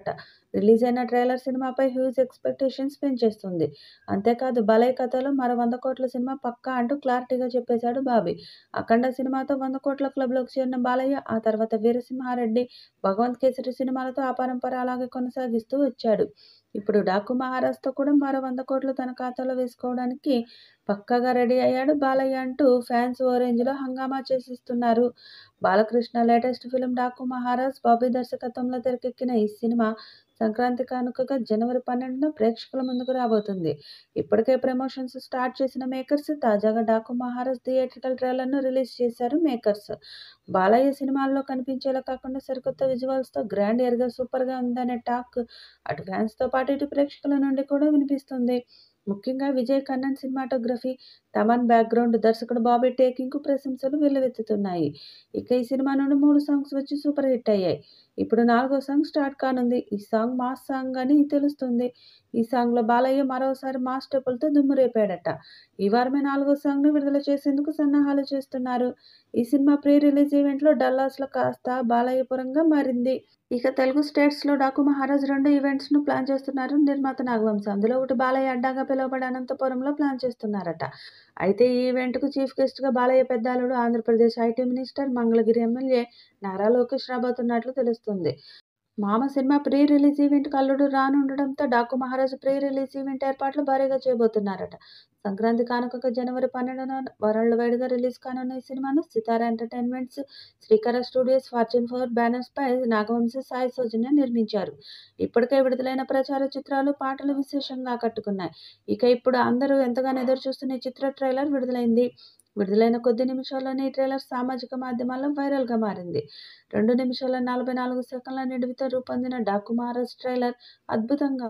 చేస్తున్నారట. రిలీజ్ అయిన ట్రైలర్ సినిమాపై హ్యూజ్ ఎక్స్‌పెక్టేషన్స్ పెంచేస్తుంది. అంతేకాదు 'బలై' కథలో మరో 100 కోట్ల సినిమా పక్కా అంటూ క్లారిటీగా చెప్పేశాడు బాబీ. 'అఖండ' సినిమాతో 100 కోట్ల క్లబ్‌లోకి చేరిన బాలయ్య ఆ తర్వాత 'వీరసింహారెడ్డి', 'భగవంత్ కేసరి' సినిమాలతో ఆ పరంపర అలాగే కొనసాగిస్తూ వచ్చాడు. ఇప్పుడు 'డాకు మహారాజ్'తో కూడా మరో 100 కోట్లు తన ఖాతాలో వేసుకోవడానికి పక్కాగా రెడీ అయ్యాడు బాలయ్య అంటూ ఫ్యాన్స్ ఓ రేంజ్‌లో హంగామా చేసేస్తున్నారు. బాలకృష్ణ లేటెస్ట్ ఫిల్మ్ 'డాకు మహారాజ్' బాబీ దర్శకత్వంలో తెరకెక్కిన ఈ సినిమా సంక్రాంతి కానుకగా జనవరి 12న ప్రేక్షకుల ముందుకు రాబోతుంది. ఇప్పటికే ప్రమోషన్స్ స్టార్ట్ చేసిన మేకర్స్ తాజాగా 'డాకు మహారాజ్' థియేట్రికల్ ట్రైలర్‌ను రిలీజ్ చేశారు మేకర్స్. బాలయ్య సినిమాల్లో కనిపించేలా కాకుండా సరికొత్త విజువల్స్‌తో గ్రాండియర్‌గా సూపర్‌గా ఉందనే టాక్ అటు ఫ్యాన్స్‌తో పాటు ఇటు ప్రేక్షకుల నుండి కూడా వినిపిస్తుంది. ముఖ్యంగా విజయ్ కన్నన్ సినిమాటోగ్రఫీ, తమన్ బ్యాక్‌గ్రౌండ్, దర్శకుడు బాబీ టేకింగ్‌కు ప్రశంసలు వెల్లువెత్తుతున్నాయి. ఇక ఈ సినిమా నుండి 3 సాంగ్స్ వచ్చి సూపర్ హిట్ అయ్యాయి. ఇప్పుడు 4వ సాంగ్ స్టార్ట్ కానుంది. ఈ సాంగ్ మాస్ సాంగ్ అని తెలుస్తుంది. ఈ సాంగ్‌లో బాలయ్య మరోసారి మాస్ స్టెప్పులతో దుమ్ము రేపాడట. ఈ వారమే 4వ సాంగ్‌ను విడుదల చేసేందుకు సన్నాహాలు చేస్తున్నారు. ఈ సినిమా ప్రీ రిలీజ్ ఈవెంట్‌లో డల్లాస్‌లో కాస్త బాలయ్యపురంగా మారింది. ఇక తెలుగు స్టేట్స్‌లో 'డాకు మహారాజ్' 2 ఈవెంట్స్‌ను ప్లాన్ చేస్తున్నారు నిర్మాత నాగవంశి. అందులో ఒకటి బాలయ్య అడ్డాగా పిలువబడే అనంతపురంలో ప్లాన్ చేస్తున్నారట. అయితే ఈ ఈవెంట్‌కు చీఫ్ గెస్ట్‌గా బాలయ్య పెద్దాలుడు, Andhra Pradesh IT minister, Mangalagiri MLA Nara Lokesh రాబోతున్నట్లు తెలుస్తుంది. 'మామ' సినిమా ప్రీ రిలీజ్ ఈవెంట్‌కు అల్లుడు రానుండడంతో 'Daaku Maharaj' pre release event ఏర్పాట్లు భారీగా చేయబోతున్నారట. సంక్రాంతి కానుకగా జనవరి 12న వరల్డ్ వైడ్‌గా రిలీజ్ కానున్న ఈ సినిమాను సితార ఎంటర్‌టైన్మెంట్స్, శ్రీకర స్టూడియోస్, ఫార్చ్యూన్ 4 బ్యానర్స్‌పై నాగవంశి, సాయి సౌజన్య నిర్మించారు. ఇప్పటికే విడుదలైన ప్రచార చిత్రాలు, పాటలు విశేషంగా ఆకట్టుకున్నాయి. ఇక ఇప్పుడు అందరూ ఎంతగానో ఎదురుచూస్తున్న ఈ చిత్ర ట్రైలర్ విడుదలైంది. విడుదలైన కొద్ది నిమిషాల్లోనే ఈ ట్రైలర్ సామాజిక మాధ్యమాల్లో వైరల్‌గా మారింది. 2 నిమిషాల 44 సెకన్ల నిడివితో రూపొందిన 'డాకు మహారాజ్' ట్రైలర్ అద్భుతంగా